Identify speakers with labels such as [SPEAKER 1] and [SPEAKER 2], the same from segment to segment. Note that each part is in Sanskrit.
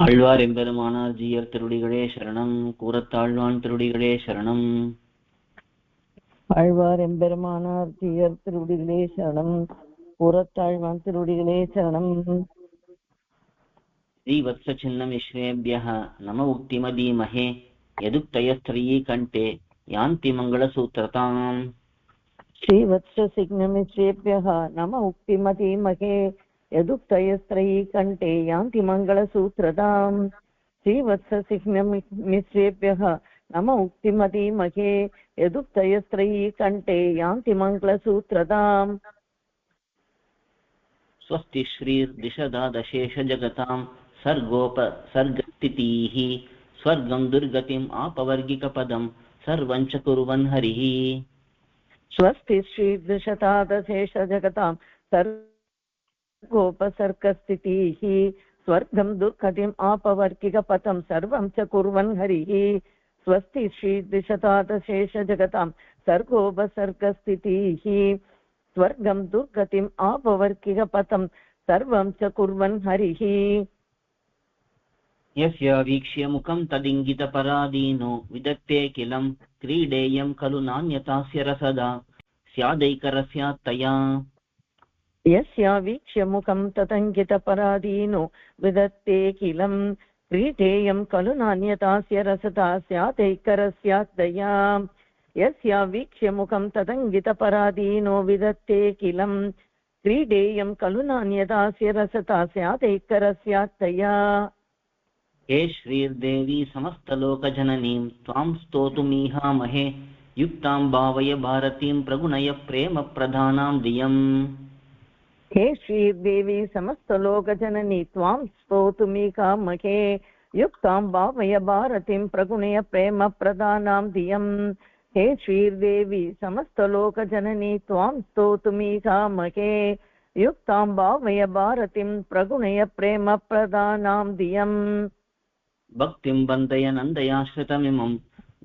[SPEAKER 1] ஆழ்வார் எம்பெருமானார் ஜீயர் திருடிகளே சரணம். கூறத்தாழ்வான் திருடிகளே சரணம்.
[SPEAKER 2] ஆழ்வார் எம்பெருமானார் ஜீயர் திருடிகளே சரணம். கூறத்தாழ்வான் திருடிகளே சரணம்.
[SPEAKER 1] ஸ்ரீவத்ச சின்னமிஸ்ரேபியः நம உக்திமதீமஹே யதுக்தயஸ்திரயீ கண்டே யாந்தி மங்களசூத்திரதாம்.
[SPEAKER 2] श्रीवत्स सिग्नमिश्रेभ्यः नम उक्तिमतीमहे यदुक्तयस्त्रयी कण्ठे यान्ति मङ्गलसूत्रताम्. श्रीवत्स सिग्नमिश्रेभ्यः नम उक्तिमतीमहे यदुक्तयस्त्रयी कण्ठे यान्ति मङ्गलसूत्रताम्.
[SPEAKER 1] स्वस्ति श्रीर्दिशदादशेषजगतां सर्गोपसर्गस्थितिः स्वर्गं दुर्गतिम् आपवर्गिकपदं सर्वं च कुर्वन् हरिः.
[SPEAKER 2] स्वस्ति श्रीर्दशतादशेषजगतां सर्गोपसर्गस्थितिः स्वर्गं दुर्गतिम् आपवर्गिकपदं सर्वं च कुर्वन् हरिः. स्वस्ति श्रीर्दशतादशेषजगतां सर्गोपसर्गस्थितिः स्वर्गं दुर्गतिम् आपवर्गिकपदं सर्वं च कुर्वन् हरिः.
[SPEAKER 1] यस्य वीक्ष्य मुखं तदिङ्गितपराधीनो विदत्ते किलं क्रीडेयं खलु नान्यतास्य रसदा स्यादैकरस्यात्तया.
[SPEAKER 2] यस्य वीक्ष्य मुखं तदङ्गितपराधीनो विदत्ते किलं क्रीडेयं खलु नान्यतास्य रसदा स्यादैकरस्यात्तया. यस्य वीक्ष्य मुखं तदङ्गितपराधीनो विदत्ते किलं क्रीडेयं खलु नान्यतास्य रसदा स्यादैकरस्यात्तया.
[SPEAKER 1] हे श्रीर्देवी समस्तलोकजननीं त्वां स्तोतुमीहामहे युक्तां भावय भारतीं प्रगुणय प्रेमप्रधानां धियम्.
[SPEAKER 2] हे श्रीदेवी समस्तलोकजननी त्वां स्तोतुमीहामहे युक्तां भावय भारतीं प्रगुणय प्रेमप्रधानां धियम्. हे श्रीदेवी समस्तलोकजननी त्वां स्तोतुमीहामहे युक्तां भावय भारतीं प्रगुणय प्रेमप्रधानां धियम्.
[SPEAKER 1] भक्तिं बन्धय नन्दयाश्रितमिमं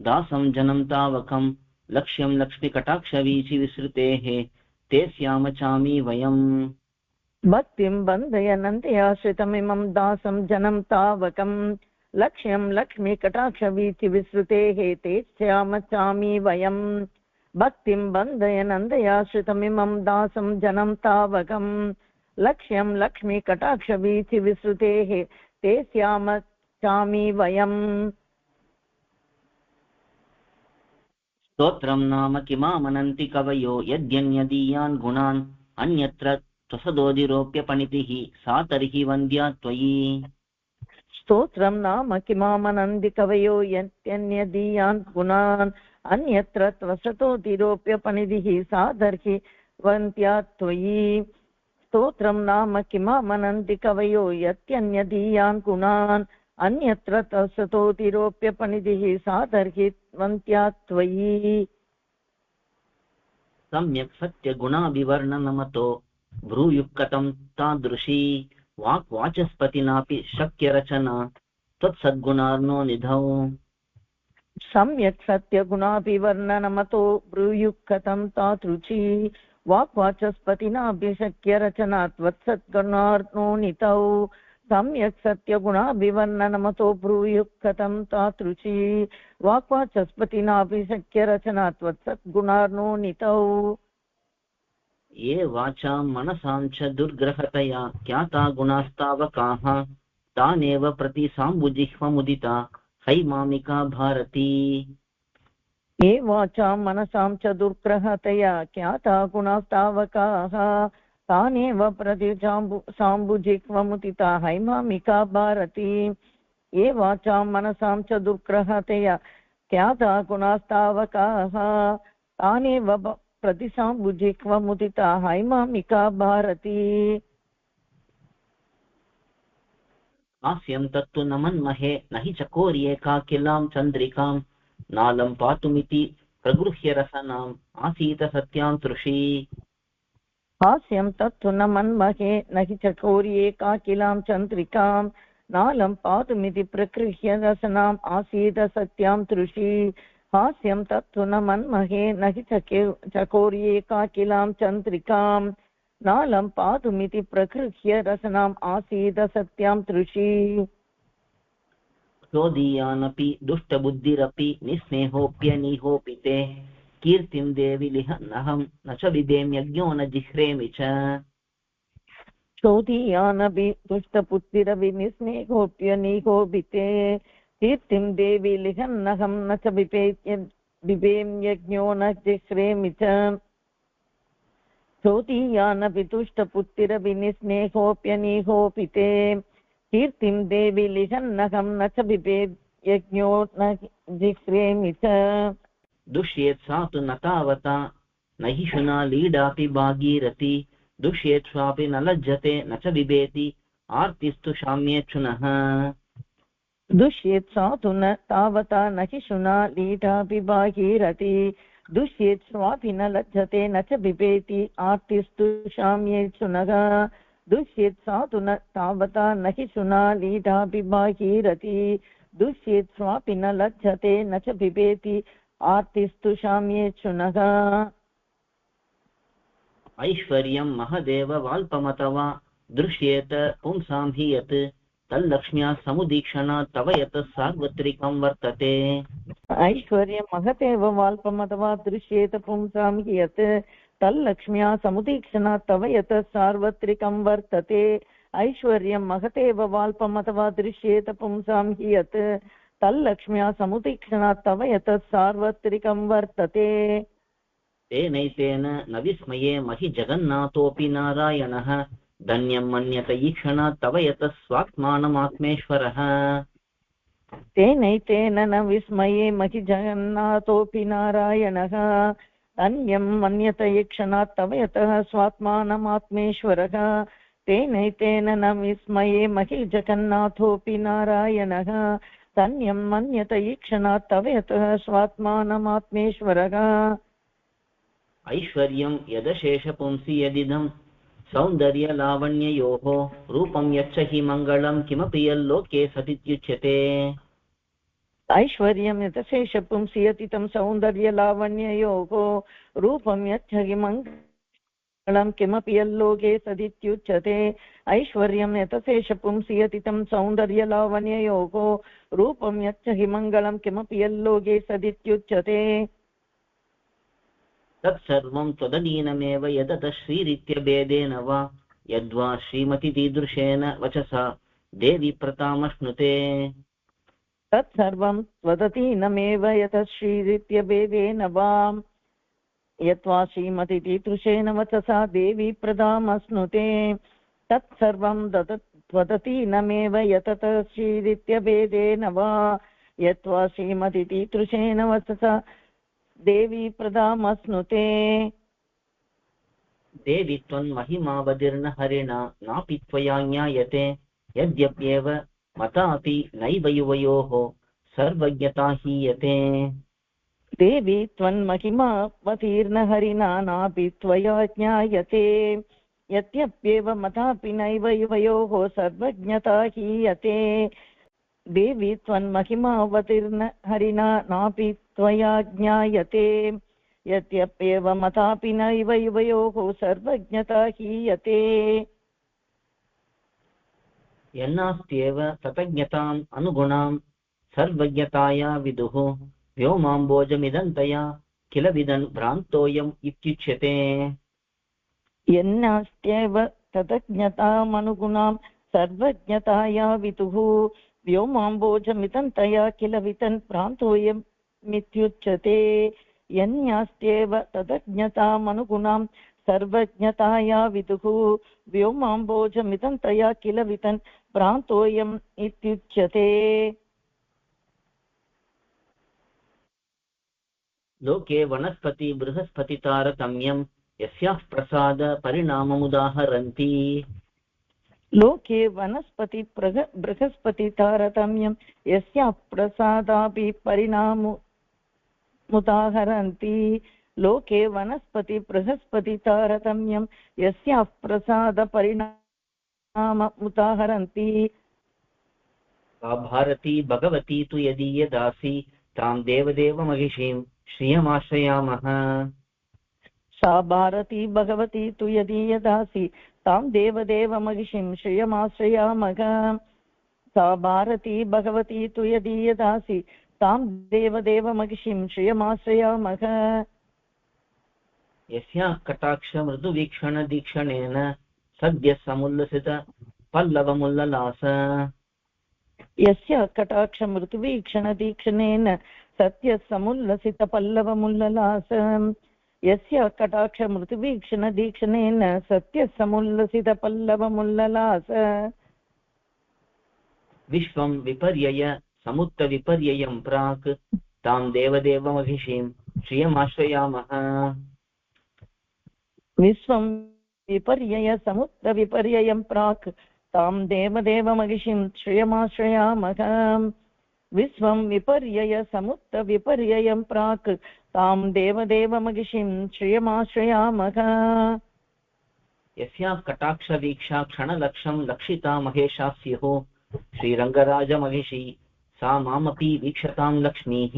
[SPEAKER 1] दासं जनं तावकं लक्ष्यं लक्ष्मीकटाक्षवीचि विसृतेः ते स्यामचामि वयम्.
[SPEAKER 2] भक्तिं बन्धय नन्दयाश्रितमिमं दासं जनं तावकं लक्ष्यं लक्ष्मीकटाक्षवीचि विसृतेः ते स्यामचामि वयम्. भक्तिं बन्धय नन्दयाश्रितमिमं दासं जनं तावकं लक्ष्यं लक्ष्मीकटाक्षवीचि विसृतेः ते स्यामचामि वयम्.
[SPEAKER 1] स्तोत्रं नाम किमामनन्ति कवयो यद्यन्यदीयान् गुणान् अन्यत्र त्वसदोदिरोप्यपणितिः सा तर्हि वन्द्या त्वयि.
[SPEAKER 2] स्तोत्रं नाम किमामनन्ति कवयो यद्यन्यदीयान् गुणान् अन्यत्र त्वसतोतिरोप्यपणितिः सा तर्हि वन्द्या त्वयि. स्तोत्रं नाम किमामनन्ति कवयो यद्यन्यदीयान् गुणान् अन्यत्र त्वसतोतिरोप्यपणितिः सा तर्हि वन्द्या त्वयि.
[SPEAKER 1] सम्यक् सत्यगुणाभिवर्णनमतो भ्रूयुः कथं तादृशी वाक्वाचस्पतिनापि शक्यरचना त्वत्सद्गुणार्णो निधौ.
[SPEAKER 2] सम्यक् सत्यगुणाभिवर्णनमतो ब्रूयुः कथं तादृशी वाक्वाचस्पतिनापि शक्यरचना त्वत्सद्गुणार्णो निधौ. सम्यक् सत्यगुणाभिवर्णनमतो ब्रूयुः कथं तादृशी वाक्वाचस्पतिनापि शक्यरचना त्वत्सद्गुणार्णो निधौ.
[SPEAKER 1] ये वाचां मनसां च दुर्ग्रहतया ज्ञाता गुणास्तावकाः तानेव प्रति साम्बुजिह्वमुदिता हैमामिका भारती.
[SPEAKER 2] ये वाचां मनसां च दुर्ग्रहतया ज्ञाता गुणास्तावकाः तानेव प्रति साम्बुजिह्वमुदिता हैमामिका भारती. ये वाचां मनसां च दुर्ग्रहतया ज्ञाता गुणास्तावकाः तानेव प्रतिसाम्बुजिह्वमुदिता हैमामिका भारती.
[SPEAKER 1] हास्यं तत्तु न मन्महे न हि चकोर्येका किलां चन्द्रिकां नालं पातुमिति प्रगृह्य रसनाम् आसीत सत्यां तृषी.
[SPEAKER 2] हास्यं तत्तु न मन्महे न हि चकोर्ये काकिलां चन्द्रिकां नालं पातुमिति प्रगृह्य रसनाम् आसीत सत्यां तृषी. हास्यं तत्तु न मन्महे न हि चकोर्ये काकिलां चन्द्रिकां नालं पातुमिति प्रगृह्य रसनाम् आसीत सत्यां तृषी.
[SPEAKER 1] चोदीयानपि दुष्टबुद्धिरपि निस्नेहोऽप्यनीहोऽपि ते कीर्तिं देवि लिहन्नहं न च बिभेम यज्ञो न जिह्रेमि च
[SPEAKER 2] चोदीयानपि दुष्टपुत्तिरपि निस्नेहोऽप्यनीहोऽपिते कीर्तिं देवी लिहन्नहं न च बिभेम यज्ञो न जिह्रेमि च चोदीयानपि दुष्टपुत्तिरपि निस्नेहोऽप्यनीहोऽपिते कीर्तिं देवी लिहन्नहं न च बिभेम यज्ञो न जिह्रेमि च
[SPEAKER 1] दुष्येत् सा तु न तावता न हि शुना लीडापि भागीरथी दुष्येत् स्वापि न लज्जते न च बिभेति आर्तिस्तु शाम्येच्छुनः
[SPEAKER 2] दुष्येत् सा तु न तावता न हि शुना लीडापि भागीरथी दुष्येत् स्वापि न लज्जते न च बिभेति आर्तिस्तु शाम्येच्छुनः दुष्येत् सा तु न तावता न हि शुना लीडापि भागीरथी दुष्येत् स्वापि न लज्जते न च बिभेति आर्तिस्तु शाम्येच्छुनः
[SPEAKER 1] ऐश्वर्यं महदेव वाल्पमतवा दृश्येत पुंसां हि यत् तल्लक्ष्म्या समुदीक्षणा तव यत् सार्वत्रिकं वर्तते
[SPEAKER 2] ऐश्वर्यं महदेव वाल्पमतवा दृश्येत पुंसां हि यत् तल्लक्ष्म्या समुदीक्षणा तव यत् सार्वत्रिकं वर्तते ऐश्वर्यं महदेव वाल्पमतवा दृश्येत पुंसां हि यत् तल्लक्ष्म्या समुदीक्षणा तव यत् सार्वत्रिकं वर्तते
[SPEAKER 1] तेनैतेन न विस्मये महि जगन्नाथोऽपि नारायणः धन्यं मन्यत ईक्षणा तव यत् स्वात्मानमात्मेश्वरः
[SPEAKER 2] तेनैतेन न विस्मये महि जगन्नाथोऽपि नारायणः धन्यं मन्यत ईक्षणात् तव यतः स्वात्मानमात्मेश्वरः तेनैतेन न विस्मये महि जगन्नाथोऽपि नारायणः धन्यं मन्यत ईक्षणात् तव यतः स्वात्मानमात्मेश्वरः
[SPEAKER 1] ऐश्वर्यं यदशेषपुंसि यदिदं सौन्दर्यलावण्ययोः रूपं यच्च हि मङ्गलं किमपि यल्लोके सदित्युच्यते
[SPEAKER 2] ऐश्वर्यं यतशेषपुंसि यतितं सौन्दर्यलावण्ययोः रूपं यच्च हि मङ्गलं किमपि यल्लोके सदित्युच्यते ऐश्वर्यं यतशेषपुंसि यतितं सौन्दर्यलावण्ययोः रूपं यच्च हि मङ्गलं किमपि यल्लोके सदित्युच्यते
[SPEAKER 1] तत्सर्वं त्वदधीनमेव यदतः श्रीरित्यभेदेन वा यद्वा श्रीमतीदृशेन वचसा देवी प्रतामश्नुते
[SPEAKER 2] तत्सर्वं त्वदधीनमेव यतः श्रीरित्यभेदेन वा यद्वा श्रीमतीदृशेन वचसा देवी प्रतामश्नुते तत्सर्वं त्वदधीनमेव यतः श्रीरित्यभेदेन वा यद्वा श्रीमतीदृशेन वचसा देवी प्रदामस्नुते
[SPEAKER 1] देवी त्वन्महिमावदीर्ण हरिणा नापि त्वया ज्ञायते यद्यप्येव मतापि नैव युवयोः सर्वज्ञता हीयते
[SPEAKER 2] देवी त्वन्महिमावतीर्ण हरिणा नापि त्वया ज्ञायते यद्यप्येव मतापि नैव युवयोः सर्वज्ञता हीयते देवी त्वन्महिमावतीर्ण हरिणा नापि त्वया ज्ञायते यद्यप्येव मतापि नैव युवयोः सर्वज्ञता हीयते
[SPEAKER 1] यन्नास्त्येव ततज्ञताम् अनुगुणां सर्वज्ञताया विदुः व्योमाम्बोजमिदन्तया किल विदन् भ्रान्तोऽयम् इत्युच्यते
[SPEAKER 2] यन्नास्त्येव ततज्ञतामनुगुणां सर्वज्ञताया विदुः व्योमाम्बोजमिदन्तया किल विदन् भ्रान्तोऽयमित्युच्यते यन्नास्त्येव ततज्ञतामनुगुणां सर्वज्ञताया विदुः व्योमाम्बोजमिदन्तया किल विदन् भ्रान्तोऽयम् इत्युच्यते
[SPEAKER 1] लोके वनस्पति बृहस्पति तारतम्यं यस्याः प्रसाद परिणाममुदाहरन्ति
[SPEAKER 2] लोके वनस्पति बृहस्पति तारतम्यं यस्याः प्रसादापि परिणाममुदाहरन्ति लोके वनस्पति बृहस्पति तारतम्यं यस्याः प्रसाद परिणाममुदाहरन्ति
[SPEAKER 1] सा भारती भगवती तु यदीयदासी तां देवदेव महिषीं श्रियमाश्रयामः
[SPEAKER 2] सा भारती भगवती तु यदीयदासी तां देवदेव महिषीं श्रियमाश्रयामः सा भारती भगवती तु यदीयदासि तां देवदेवमहिषीं श्रियमाश्रयामः।
[SPEAKER 1] यस्या कटाक्ष मृदुवीक्षण दीक्षणेन सद्यः समुल्लसित पल्लवमुल्ललास।
[SPEAKER 2] यस्य कटाक्षमृतुवीक्षणदीक्षणेन सत्यः समुल्लसितपल्लवमुल्ललास। यस्य कटाक्षमृतुवीक्षणदीक्षणेन सत्यः समुल्लसितपल्लवमुल्ललास।
[SPEAKER 1] विश्वं विपर्यय समुत्तविपर्ययं प्राक् तां देवदेवमहिषीं श्रियमाश्रयामः।
[SPEAKER 2] विश्वं विपर्यय समुत्तविपर्ययं प्राक् तां देवदेवमहिषीं श्रियमाश्रयामः। विश्वं विपर्यय समुत्तविपर्ययं प्राक् तां देवदेवमहिषीं श्रियमाश्रयामः।
[SPEAKER 1] यस्या कटाक्षवीक्षा क्षणलक्षं लक्षिता महेशा स्युः श्रीरङ्गराजमहिषी सा मामपि वीक्षतां लक्ष्मीः।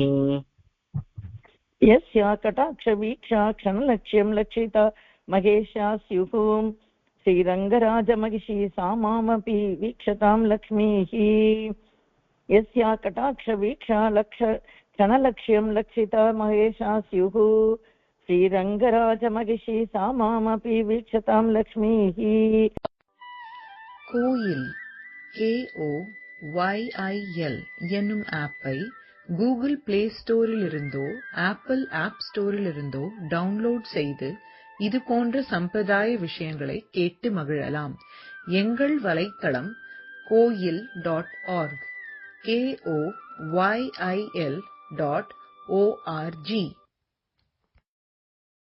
[SPEAKER 2] यस्या कटाक्षवीक्षा क्षणलक्ष्यं लक्षिता महेशा स्युः श्रीरङ्गराजमहिषी सा मामपि वीक्षतां लक्ष्मीः। यस्या कटाक्षवीक्षा क्षणलक्ष्यं लक्षिता महेशा स्युः श्रीरङ्गराजमहिषी सा मामपि वीक्षतां लक्ष्मीः।
[SPEAKER 3] கோயில் KOYIL என்னும் ஆப்பை கூகுள் பிளே ஸ்டோரிலிருந்தோ ஆப்பிள் ஆப் ஸ்டோரிலிருந்தோ டவுன்லோட் செய்து இது போன்ற சம்பிரதாய விஷயங்களை கேட்டு மகிழலாம். எங்கள் வலைத்தளம் koil.org KOYIL.org